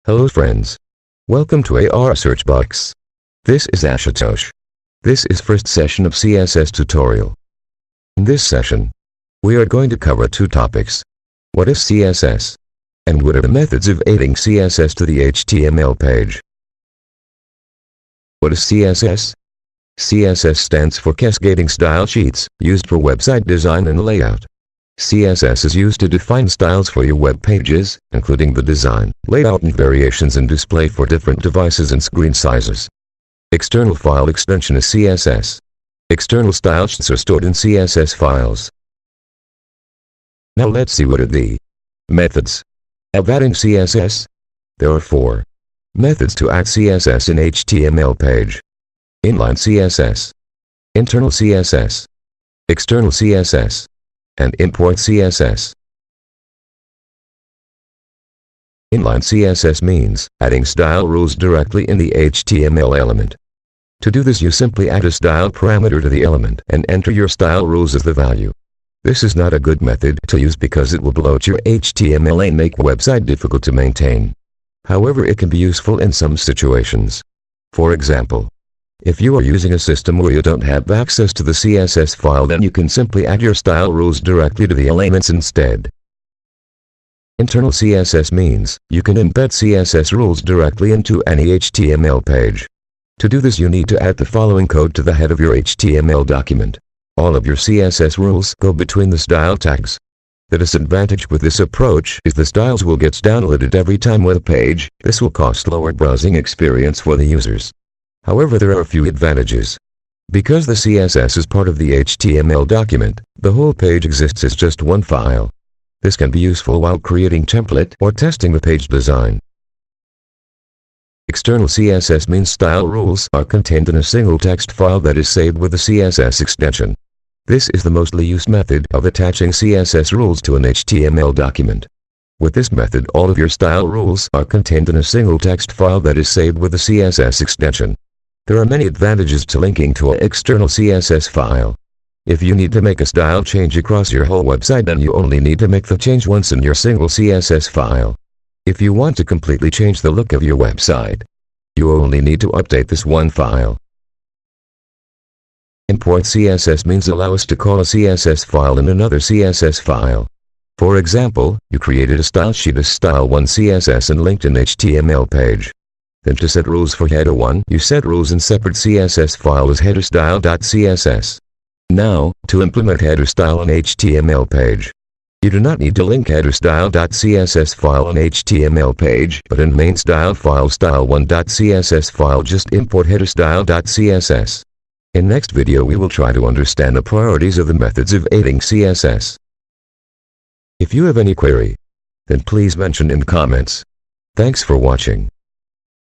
Hello friends. Welcome to AR Search Box. This is Ashutosh. This is first session of CSS tutorial. In this session, we are going to cover two topics. What is CSS? And what are the methods of adding CSS to the HTML page? What is CSS? CSS stands for Cascading Style Sheets, used for website design and layout. CSS is used to define styles for your web pages, including the design, layout and variations in display for different devices and screen sizes. External file extension is CSS. External style sheets are stored in CSS files. Now let's see what are the methods of adding CSS. There are 4 methods to add CSS in HTML page. Inline CSS, internal CSS, external CSS, and import CSS. Inline CSS means adding style rules directly in the HTML element. To do this, you simply add a style parameter to the element and enter your style rules as the value. This is not a good method to use because it will bloat your HTML and make the website difficult to maintain. However, it can be useful in some situations. For example, if you are using a system where you don't have access to the CSS file, then you can simply add your style rules directly to the elements instead. Internal CSS means you can embed CSS rules directly into any HTML page. To do this, you need to add the following code to the head of your HTML document. All of your CSS rules go between the style tags. The disadvantage with this approach is the styles will get downloaded every time with a page. This will cause slower browsing experience for the users. However, there are a few advantages. Because the CSS is part of the HTML document, the whole page exists as just one file. This can be useful while creating template or testing the page design. External CSS means style rules are contained in a single text file that is saved with the CSS extension. This is the mostly used method of attaching CSS rules to an HTML document. With this method, all of your style rules are contained in a single text file that is saved with the CSS extension. There are many advantages to linking to an external CSS file. If you need to make a style change across your whole website, then you only need to make the change once in your single CSS file. If you want to completely change the look of your website, you only need to update this one file. Import CSS means allow us to call a CSS file in another CSS file. For example, you created a style sheet as style1CSS and linked an HTML page. Then to set rules for header 1, you set rules in separate CSS file as headerstyle.css. Now, to implement header style on HTML page, you do not need to link headerstyle.css file on HTML page, but in main style file style1.css file just import headerstyle.css. In next video we will try to understand the priorities of the methods of adding CSS. If you have any query, then please mention in comments. Thanks for watching.